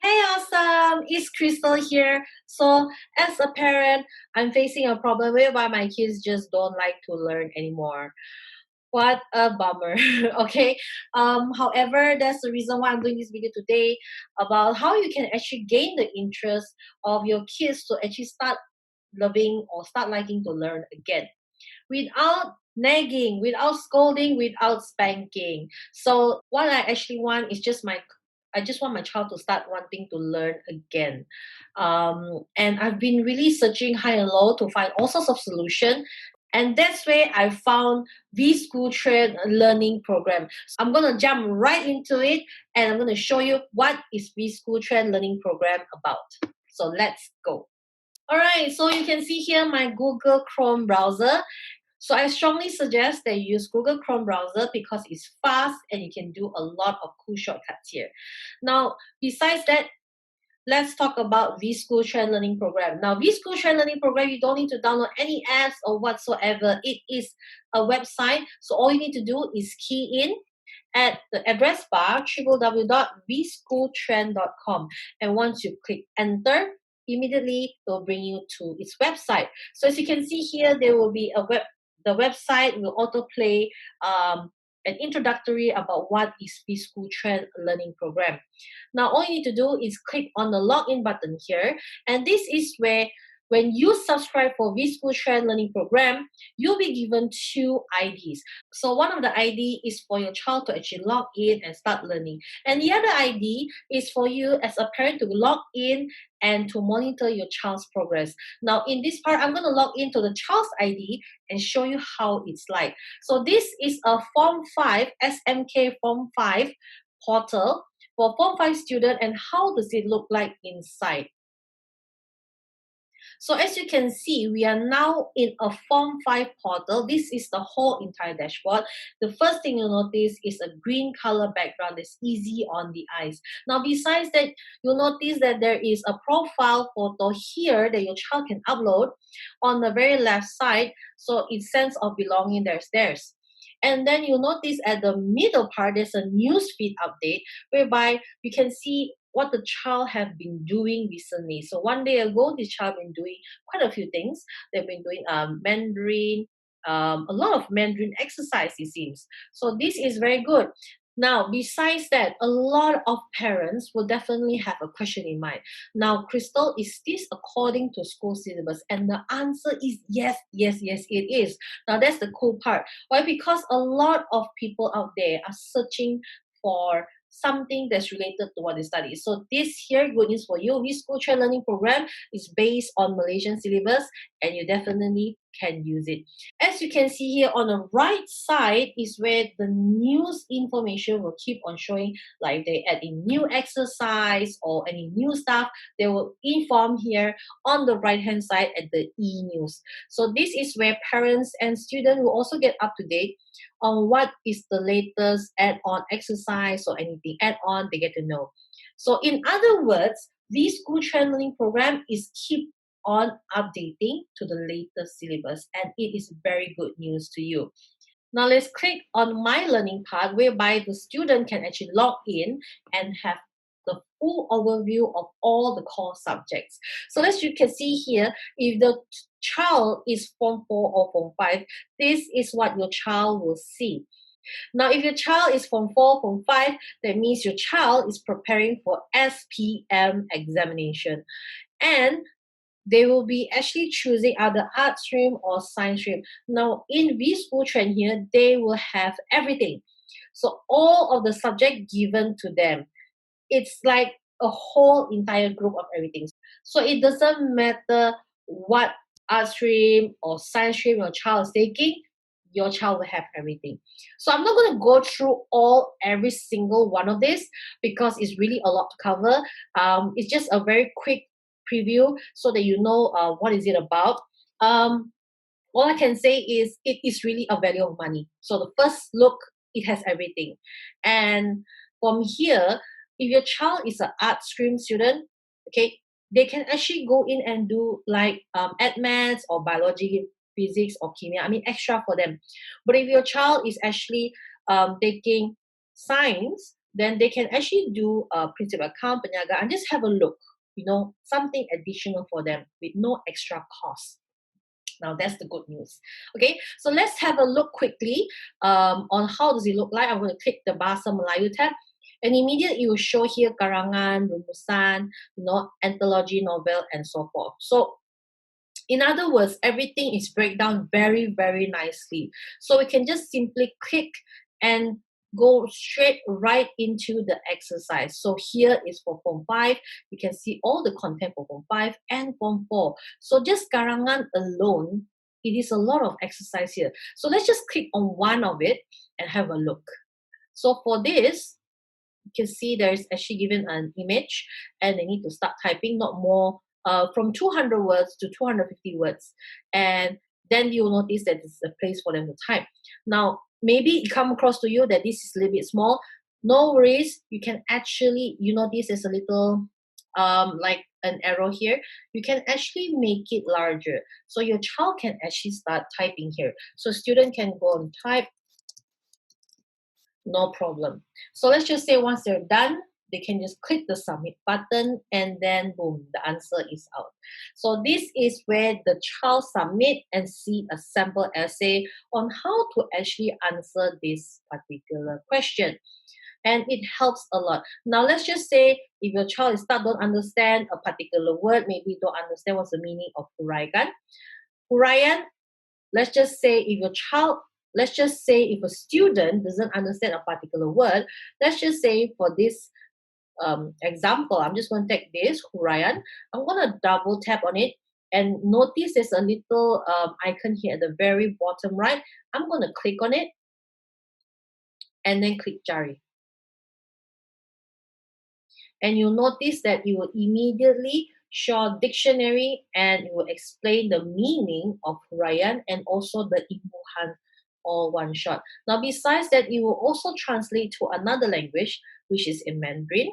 Hey, awesome! It's Krystle here. So, as a parent, I'm facing a problem whereby my kids just don't like to learn anymore. What a bummer. Okay. However, that's the reason why I'm doing this video today about how you can actually gain the interest of your kids to actually start loving or start liking to learn again without nagging, without scolding, without spanking. So what I actually want is I just want my child to start wanting to learn again. And I've been really searching high and low to find all sorts of solutions. And that's where I found Vschool Trend Learning Program. So I'm gonna jump right into it and I'm gonna show you what is Vschool Trend Learning Program about. So let's go. Alright, so you can see here my Google Chrome browser. So I strongly suggest that you use Google Chrome browser because it's fast and you can do a lot of cool shortcuts here. Now, besides that, let's talk about Vschool Trend Learning Program. Now, Vschool Trend Learning Program, you don't need to download any apps or whatsoever. It is a website. So all you need to do is key in at the address bar www.vschooltrend.com, and once you click enter, immediately it will bring you to its website. So as you can see here, there will be the website will autoplay an introductory about what is Vschool Trend Learning Program. Now all you need to do is click on the login button here, and this is where when you subscribe for Vschool Trend Learning Program, you'll be given two IDs. So one of the ID is for your child to actually log in and start learning. And the other ID is for you as a parent to log in and to monitor your child's progress. Now in this part, I'm going to log into the child's ID and show you how it's like. So this is a Form 5, SMK Form 5 portal for Form 5 student, and how does it look like inside? So as you can see, we are now in a Form 5 portal. This is the whole entire dashboard. The first thing you'll notice is a green color background that's easy on the eyes. Now, besides that, you'll notice that there is a profile photo here that your child can upload on the very left side. So its sense of belonging, there's theirs. And then you'll notice at the middle part, there's a newsfeed update whereby you can see what the child have been doing recently. So one day ago, this child been doing quite a few things. They've been doing Mandarin, a lot of Mandarin exercise, it seems. So this is very good. Now, besides that, a lot of parents will definitely have a question in mind. Now, Krystle, is this according to school syllabus? And the answer is yes, yes, yes, it is. Now, that's the cool part. Why? Because a lot of people out there are searching for something that's related to what they study. So this here, good news for you, Vschool Trend Learning Program is based on Malaysian syllabus and you definitely can use it. As you can see here on the right side is where the news information will keep on showing, like they add in new exercise or any new stuff, they will inform here on the right hand side at the e-news. So this is where parents and students will also get up to date on what is the latest add-on exercise or anything add-on they get to know. So in other words, Vschool Trend Learning Program is keep on updating to the latest syllabus, and it is very good news to you. Now let's click on my learning part whereby the student can actually log in and have the full overview of all the core subjects. So as you can see here, if the child is Form 4 or Form 5, this is what your child will see. Now, if your child is Form 4, Form 5, that means your child is preparing for SPM examination. And they will be actually choosing either art stream or science stream. Now, in Vschool Trend here, they will have everything. So all of the subject given to them. It's like a whole entire group of everything. So it doesn't matter what art stream or science stream your child is taking, your child will have everything. So I'm not going to go through every single one of this because it's really a lot to cover. It's just a very quick preview so that you know what is it about. All I can say is it is really a value of money. So the first look, it has everything. And from here, if your child is an art stream student, okay, they can actually go in and do like ed maths or biology, physics or chemia. I mean, extra for them. But if your child is actually taking science, then they can actually do a principal account, penyaga, and just have a look, something additional for them with no extra cost. Now that's the good news. Okay, so let's have a look quickly on how does it look like. I'm going to click the Bahasa Melayu tab, and immediately it will show here karangan, rumusan, anthology, novel, and so forth. So in other words, everything is breakdown very, very nicely. So we can just simply click and go straight right into the exercise. So here is for Form 5. You can see all the content for Form 5 and Form 4. So just karangan alone, it is a lot of exercise here. So let's just click on one of it and have a look. So for this, you can see there is actually given an image and they need to start typing not more from 200 words to 250 words. And then you'll notice that this is a place for them to type. Now, maybe it come across to you that this is a little bit small. No worries. You can actually, notice there's a little like an arrow here. You can actually make it larger. So your child can actually start typing here. So student can go and type. No problem. So let's just say once they're done, they can just click the submit button and then boom, the answer is out. So this is where the child submit and see a sample essay on how to actually answer this particular question. And it helps a lot. Now let's just say if your child don't understand a particular word, maybe don't understand what's the meaning of huraian. Huraian, let's just say if a student doesn't understand a particular word, let's just say for this example, I'm just going to take this, huraian. I'm going to double tap on it and notice there's a little icon here at the very bottom right. I'm going to click on it and then click Jari. And you'll notice that it will immediately show a dictionary and it will explain the meaning of huraian and also the imbuhan all one shot. Now, besides that, it will also translate to another language, which is in Mandarin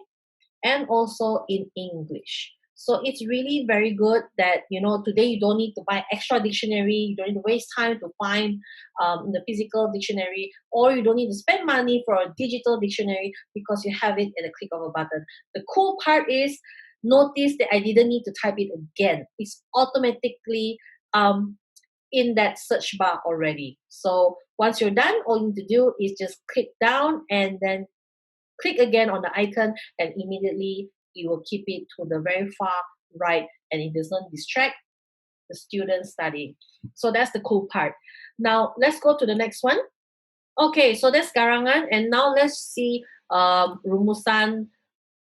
and also in English. So it's really very good that, today you don't need to buy extra dictionary, you don't need to waste time to find the physical dictionary, or you don't need to spend money for a digital dictionary because you have it at a click of a button. The cool part is, notice that I didn't need to type it again. It's automatically in that search bar already. So once you're done, all you need to do is just click down and then click again on the icon, and immediately it will keep it to the very far right and it does not distract the student studying. So that's the cool part. Now let's go to the next one. Okay, so that's karangan, and now let's see rumusan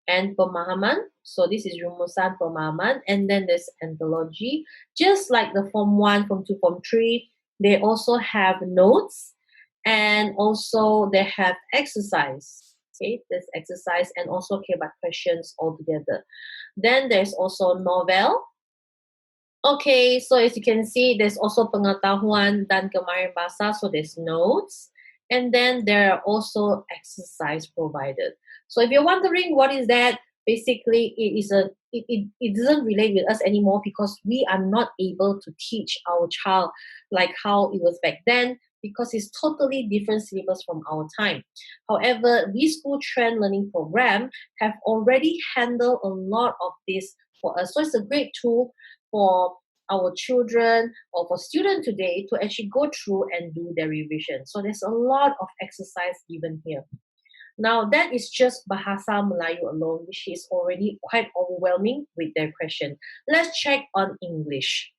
and pemahaman. So this is rumusan, pemahaman, and then there's anthology. Just like the Form 1, Form 2, Form 3, they also have notes and also they have exercise. Okay, there's exercise and also about questions all together. Then there's also novel. Okay, so as you can see, there's also pengetahuan dan kemahiran bahasa, so there's notes. And then there are also exercise provided. So if you're wondering what is that, basically it doesn't relate with us anymore because we are not able to teach our child like how it was back then, because it's totally different syllabus from our time. However, Vschool Trend Learning Program have already handled a lot of this for us. So it's a great tool for our children or for students today to actually go through and do their revision. So there's a lot of exercise given here. Now that is just Bahasa Melayu alone, which is already quite overwhelming with their question. Let's check on English.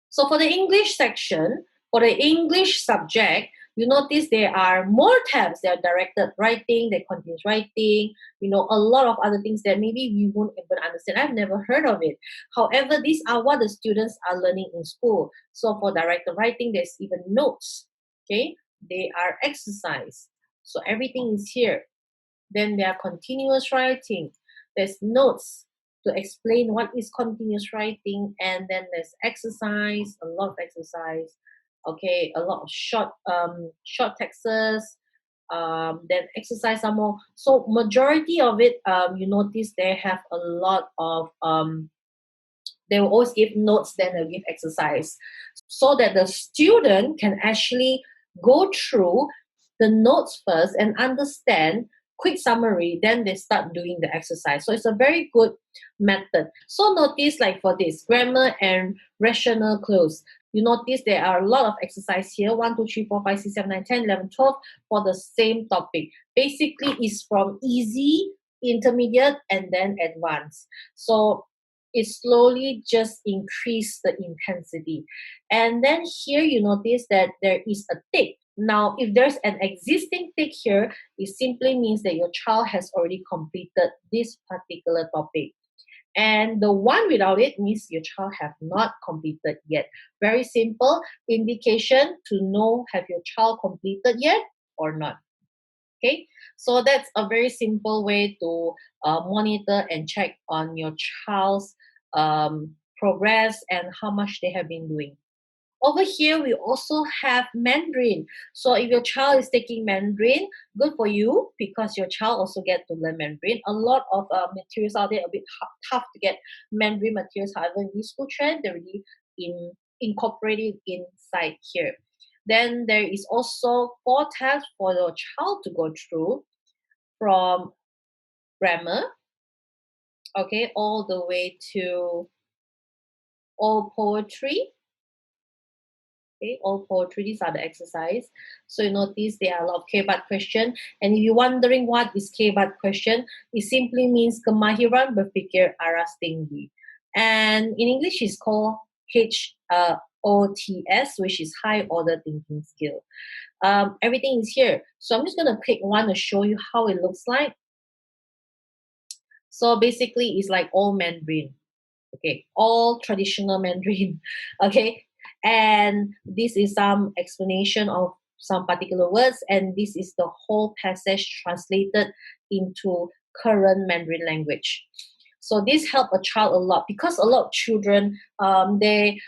So for the English section, for the English subject, you notice there are more tabs. There are directed writing, there continuous writing, a lot of other things that maybe we won't even understand. I've never heard of it. However, these are what the students are learning in school. So for directed writing, there's even notes. Okay, they are exercise. So everything is here. Then there are continuous writing. There's notes to explain what is continuous writing, and then there's exercise, a lot of exercise. Okay, a lot of short texts, then exercise some more. So majority of it, you notice they have a lot of, they will always give notes, then they'll give exercise, so that the student can actually go through the notes first and understand quick summary, then they start doing the exercise. So it's a very good method. So notice like for this, grammar and rational clues. You notice there are a lot of exercise here, 1, 2, 3, 4, 5, 6, 7, 9, 10, 11, 12 for the same topic. Basically, it's from easy, intermediate, and then advanced. So it slowly just increase the intensity. And then here you notice that there is a tick. Now, if there's an existing tick here, it simply means that your child has already completed this particular topic. And the one without it means your child have not completed yet. Very simple indication to know have your child completed yet or not. Okay, so that's a very simple way to monitor and check on your child's progress and how much they have been doing. Over here, we also have Mandarin. So if your child is taking Mandarin, good for you because your child also get to learn Mandarin. A lot of materials out there, a bit tough to get Mandarin materials. However, in Vschool trend, they're really incorporated inside here. Then there is also 4 tests for your child to go through from grammar, okay, all the way to all poetry. Okay, all poetry, these are the exercise. So you notice there are a lot of K-BAT question. And if you're wondering what is K-BAT question, it simply means kemahiran berfikir aras tinggi. And in English, it's called HOTS, which is high order thinking skill. Everything is here. So I'm just going to pick one to show you how it looks like. So basically, it's like all Mandarin. Okay, all traditional Mandarin. Okay, and this is some explanation of some particular words, and this is the whole passage translated into current Mandarin language. So this helped a child a lot because a lot of children, they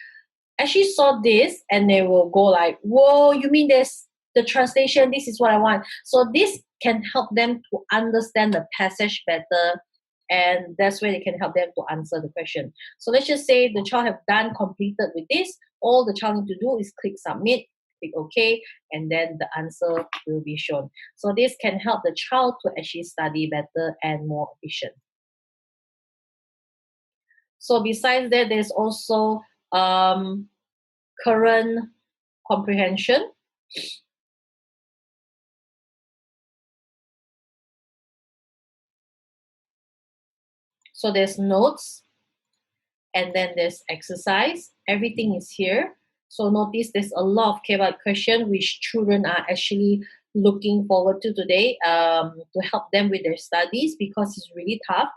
actually saw this and they will go like, whoa, you mean there's the translation, this is what I want. So this can help them to understand the passage better, and that's where they can help them to answer the question. So let's just say the child have done completed with this. All the child need to do is click submit, click OK, and then the answer will be shown. So this can help the child to actually study better and more efficient. So besides that, there's also current comprehension. So there's notes, and then there's exercise. Everything is here. So notice there's a lot of K-BAT question which children are actually looking forward to today to help them with their studies because it's really tough.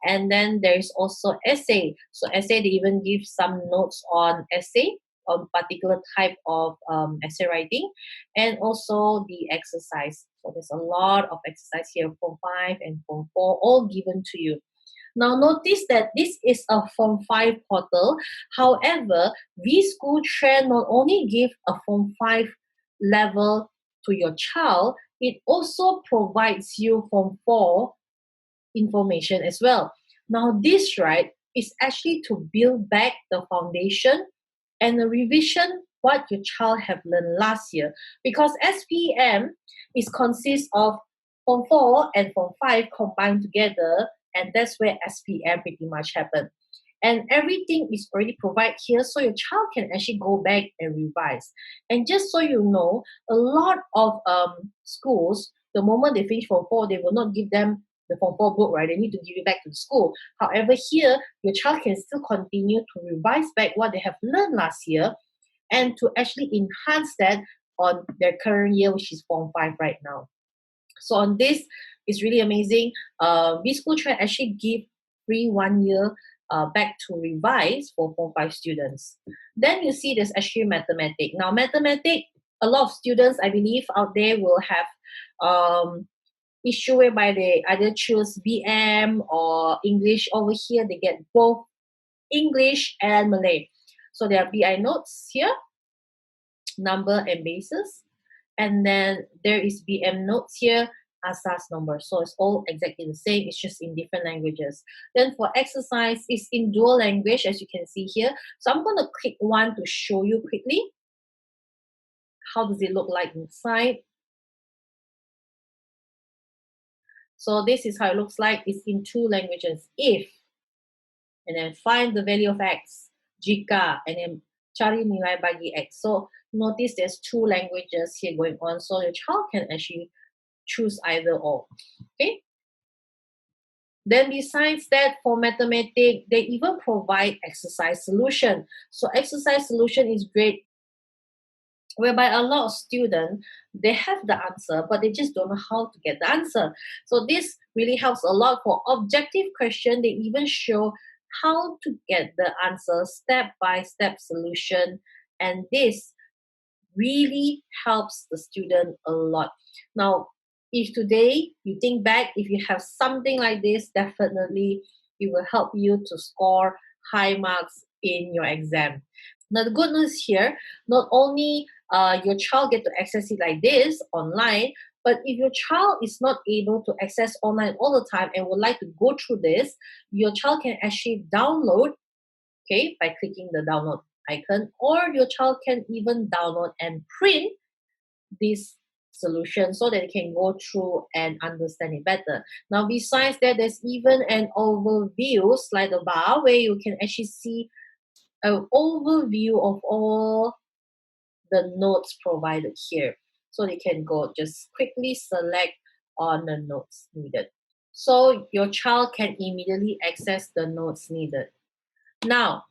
And then there's also essay. So essay, they even give some notes on essay, on particular type of essay writing, and also the exercise. So there's a lot of exercise here, Form 5 and Form 4, all given to you. Now notice that this is a Form 5 portal. However, Vschool Trend not only give a Form 5 level to your child, it also provides you Form 4 information as well. Now this, right, is actually to build back the foundation and the revision what your child have learned last year. Because SPM is consists of Form 4 and Form 5 combined together, and that's where SPM pretty much happened. And everything is already provided here, so your child can actually go back and revise. And just so you know, a lot of schools, the moment they finish Form 4, they will not give them the Form 4 book, right? They need to give it back to the school. However, here, your child can still continue to revise back what they have learned last year and to actually enhance that on their current year, which is Form 5 right now. So on this, it's really amazing. Vschool Trend actually give free 1 year back to revise for Form 5 students. Then you see there's actually mathematics. Now mathematics, a lot of students, I believe, out there will have issue whereby they either choose BM or English. Over here, they get both English and Malay. So there are BI notes here, number and basis. And then there is BM notes here, asas number. So it's all exactly the same. It's just in different languages. Then for exercise, it's in dual language, as you can see here. So I'm going to click one to show you quickly. How does it look like inside? So this is how it looks like. It's in two languages. If, and then find the value of X, jika, and then cari nilai bagi X. So notice there's two languages here going on. So your child can actually choose either or. Okay. Then besides that, for mathematics, they even provide exercise solution. So exercise solution is great, whereby a lot of students, they have the answer, but they just don't know how to get the answer. So this really helps a lot for objective question. They even show how to get the answer, step-by-step solution. And this really helps the student a lot. Now, if today you think back, if you have something like this, definitely it will help you to score high marks in your exam. Now, the good news here, not only your child get to access it like this online, but if your child is not able to access online all the time and would like to go through this, your child can actually download, okay, by clicking the download icon, or your child can even download and print this solution so that they can go through and understand it better. Now, besides that, there's even an overview slider bar where you can actually see an overview of all the notes provided here. So they can go just quickly select on the notes needed. So your child can immediately access the notes needed. Now,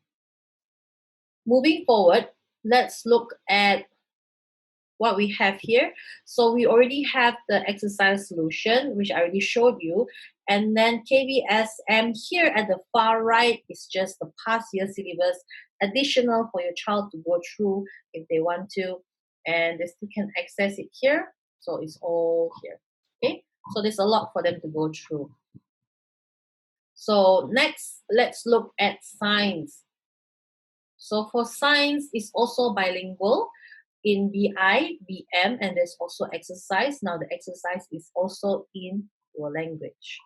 moving forward, let's look at what we have here. So we already have the exercise solution, which I already showed you. And then KVSM here at the far right is just the past year syllabus, additional for your child to go through if they want to. And they still can access it here. So it's all here. Okay, so there's a lot for them to go through. So next, let's look at science. So for science, it's also bilingual in BI, BM, and there's also exercise. Now the exercise is also in your language.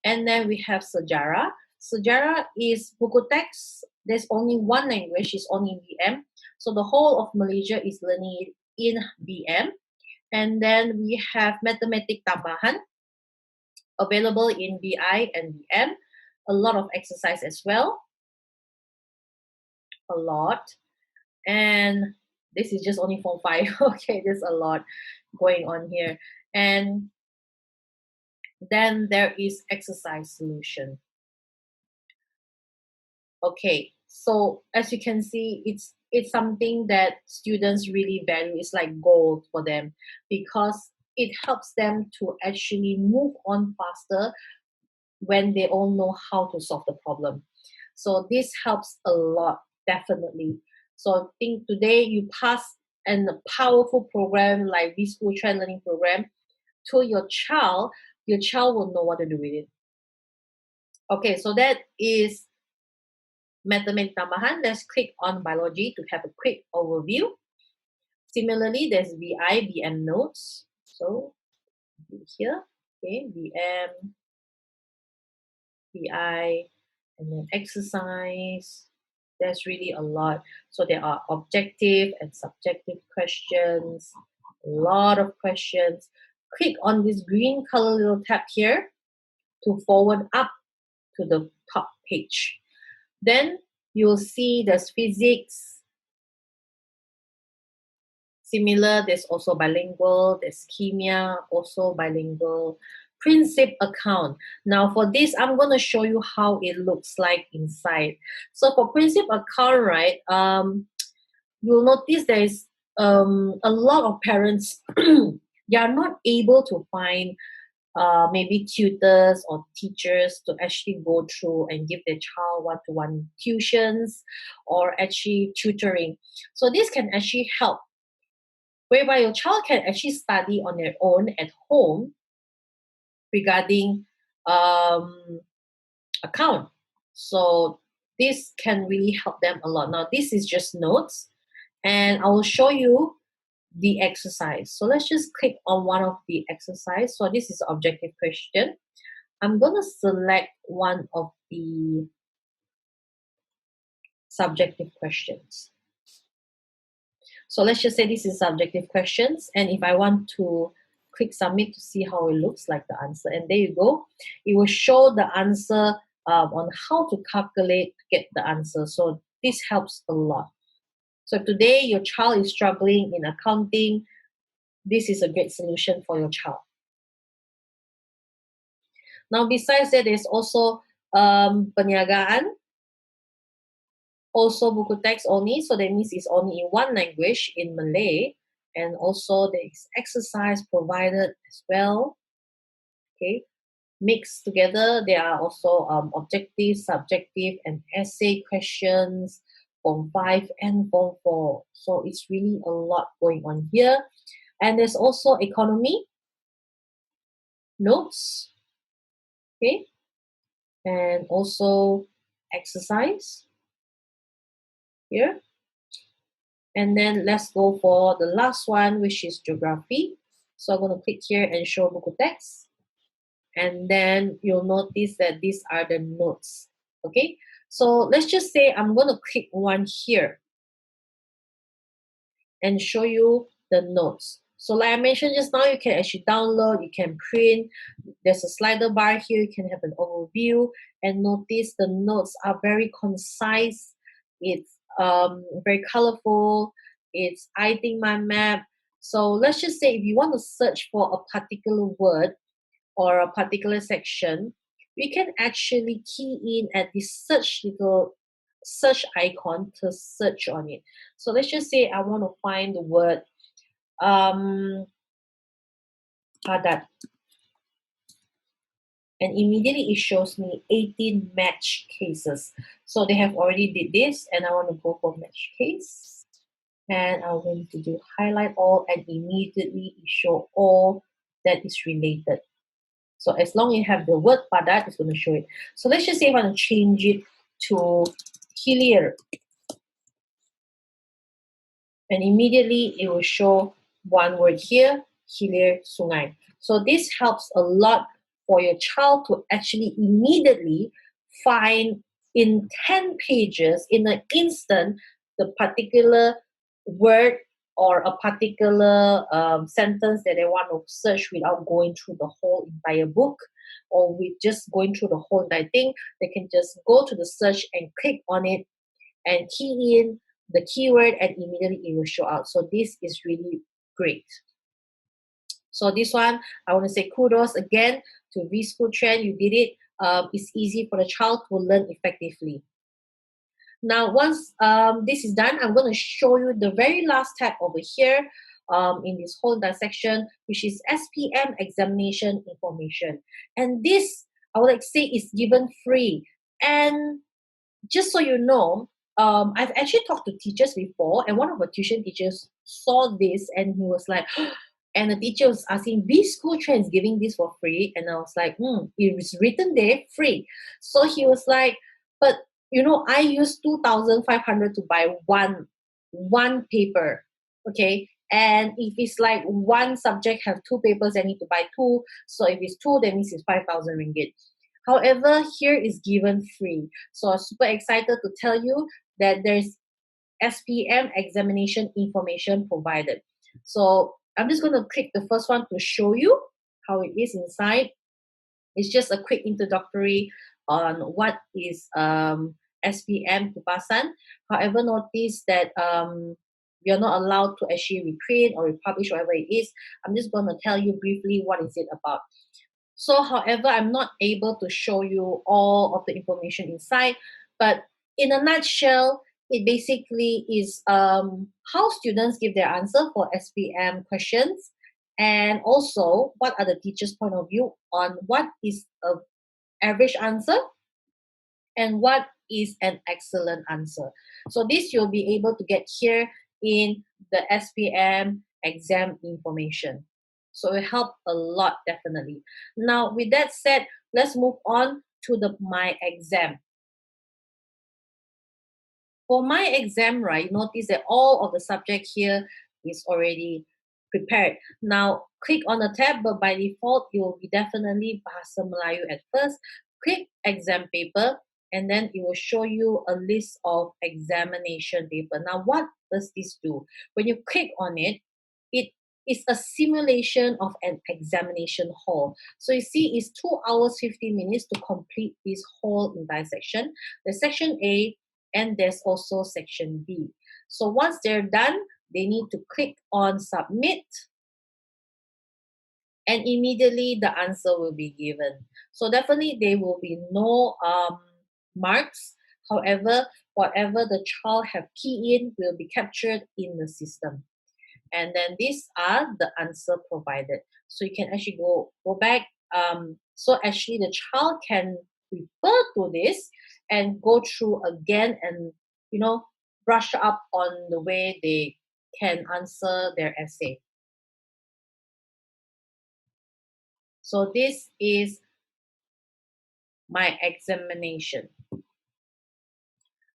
And then we have sejarah. Sejarah is buku teks. There's only one language, it's only in BM. So the whole of Malaysia is learning it in BM. And then we have mathematik tambahan, available in BI and BM. A lot of exercise as well. A lot. And this is just only Form 5. Okay, there's a lot going on here. And then there is exercise solution. Okay, so as you can see, it's something that students really value. It's like gold for them because it helps them to actually move on faster when they all know how to solve the problem. So this helps a lot, definitely. So I think today you pass a powerful program like Vschool Trend Learning Program to your child will know what to do with it. Okay, so that is mathematics tambahan. Let's click on biology to have a quick overview. Similarly, there's BI, BM notes. So here, okay, BM, BI, and then exercise. There's really a lot. So there are objective and subjective questions, a lot of questions. Click on this green color little tab here to forward up to the top page. Then you'll see there's physics. Similar, there's also bilingual, there's chemia, also bilingual. Principal account. Now for this, I'm going to show you how it looks like inside. So for principal account, right, you'll notice there is a lot of parents, they are not able to find maybe tutors or teachers to actually go through and give their child one-to-one tuitions or actually tutoring. So this can actually help, whereby your child can actually study on their own at home regarding account. So this can really help them a lot. Now this is just notes, and I will show you the exercise. So let's just click on one of the exercise. So this is objective question. I'm going to select one of the subjective questions. So let's just say this is subjective questions, and if I want to click submit to see how it looks like the answer. And there you go. It will show the answer on how to calculate to get the answer. So this helps a lot. So if today your child is struggling in accounting, this is a great solution for your child. Now, besides that, there's also perniagaan, also buku teks only. So that means it's only in one language, in Malay. And also there is exercise provided as well. Okay, mixed together. There are also objective, subjective, and essay questions, Form 5 and Form 4. So it's really a lot going on here. And there's also economy, notes, okay, and also exercise here. And then let's go for the last one, which is geography. So I'm going to click here and show buku text. And then you'll notice that these are the notes. Okay, so let's just say I'm going to click one here and show you the notes. So like I mentioned just now, you can actually download, you can print. There's a slider bar here, you can have an overview, and notice the notes are very concise. It's very colorful. It's I think my map. So let's just say if you want to search for a particular word or a particular section, we can actually key in at this little search icon to search on it. So let's just say I want to find the word padat, and immediately it shows me 18 match cases. So they have already did this, and I want to go for match case, and I'm going to do highlight all, and immediately it show all that is related. So as long as you have the word padat, it's going to show it. So let's just say I want to change it to hilir, and immediately it will show one word here, hilir sungai. So this helps a lot for your child to actually immediately find in 10 pages, in an instant, the particular word or a particular sentence that they want to search without going through the whole entire book, or with just going through the whole entire thing. They can just go to the search and click on it and key in the keyword, and immediately it will show out. So this is really great. So this one, I want to say kudos again to Vschool Trend. You did it. It's easy for the child to learn effectively. Now, once this is done, I'm going to show you the very last tab over here in this whole section, which is SPM examination information. And this, I would like to say, is given free. And just so you know, I've actually talked to teachers before, and one of our tuition teachers saw this, and he was like, and the teacher was asking, Vschool Trend is giving this for free? And I was like, it was written there, free. So he was like, but you know, I use 2,500 to buy one paper, okay? And if it's like one subject have two papers, I need to buy two. So if it's two, that means it's 5,000 ringgit. However, here is given free. So I'm super excited to tell you that there's SPM examination information provided. So I'm just going to click the first one to show you how it is inside. It's just a quick introductory on what is SPM Kupasan. However, notice that we are not allowed to actually reprint or republish whatever it is. I'm just going to tell you briefly what is it about. So, however, I'm not able to show you all of the information inside, but in a nutshell, it basically is how students give their answer for SPM questions, and also what are the teachers' point of view on what is an average answer and what is an excellent answer. So this you'll be able to get here in the SPM exam information. So it helped a lot, definitely. Now, with that said, let's move on to the My Exam. For My Exam, right, notice that all of the subject here is already prepared. Now, click on the tab, but by default, it will be definitely Bahasa Melayu at first. Click Exam Paper, and then it will show you a list of examination paper. Now, what does this do? When you click on it, it is a simulation of an examination hall. So you see, it's 2 hours 15 minutes to complete this whole entire section. There's section A and there's also section B. So once they're done, they need to click on submit, and immediately the answer will be given. So definitely there will be no marks. However, whatever the child have key in will be captured in the system. And then these are the answer provided. So you can actually go back. So actually the child can refer to this and go through again and, you know, brush up on the way they can answer their essay. So this is my examination.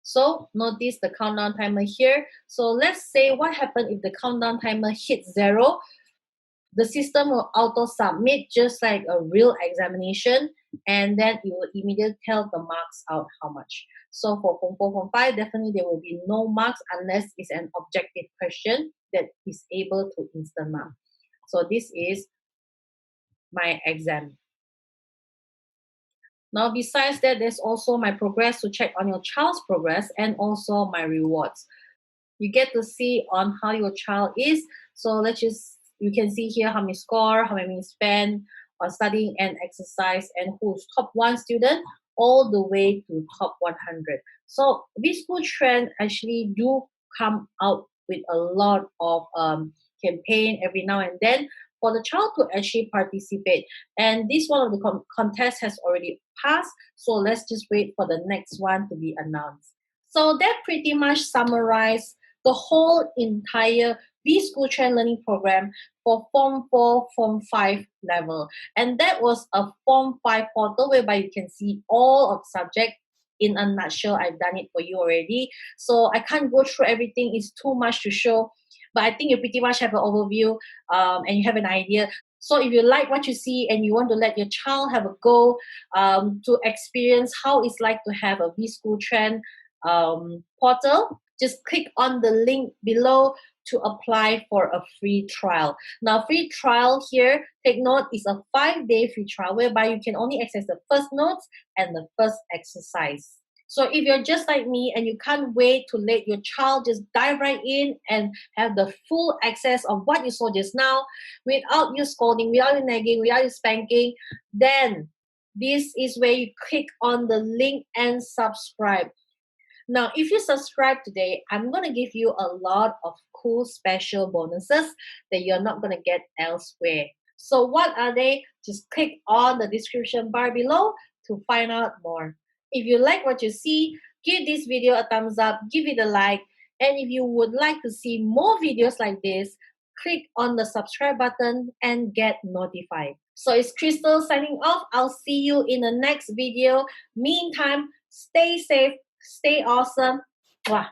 So notice the countdown timer here. So let's say what happens if the countdown timer hits 0. The system will auto submit just like a real examination, and then it will immediately tell the marks out how much. So for Form 4, Form 5, definitely there will be no marks unless it's an objective question that is able to instant mark. So this is my exam. Now, besides that, there's also my progress to check on your child's progress and also my rewards. You get to see on how your child is. So you can see here how many score, how many spend on studying and exercise, and who's top 1 student all the way to top 100. So Vschool trend actually do come out with a lot of campaign every now and then for the child to actually participate. And this one of the contest has already passed. So let's just wait for the next one to be announced. So that pretty much summarized the whole entire Vschool Trend Learning Program for Form 4, Form 5 level. And that was a Form 5 portal whereby you can see all of subject in a nutshell. I've done it for you already. So I can't go through everything. It's too much to show. But I think you pretty much have an overview and you have an idea. So if you like what you see and you want to let your child have a go to experience how it's like to have a Vschool Trend portal, just click on the link below to apply for a free trial. Now, free trial here, take note, is a 5-day free trial whereby you can only access the first notes and the first exercise. So if you're just like me and you can't wait to let your child just dive right in and have the full access of what you saw just now without you scolding, without you nagging, without you spanking, then this is where you click on the link and subscribe. Now, if you subscribe today, I'm going to give you a lot of cool special bonuses that you're not going to get elsewhere. So what are they? Just click on the description bar below to find out more. If you like what you see, give this video a thumbs up, give it a like, and if you would like to see more videos like this, click on the subscribe button and get notified. So it's Krystle signing off. I'll see you in the next video. Meantime, stay safe, stay awesome. Wow.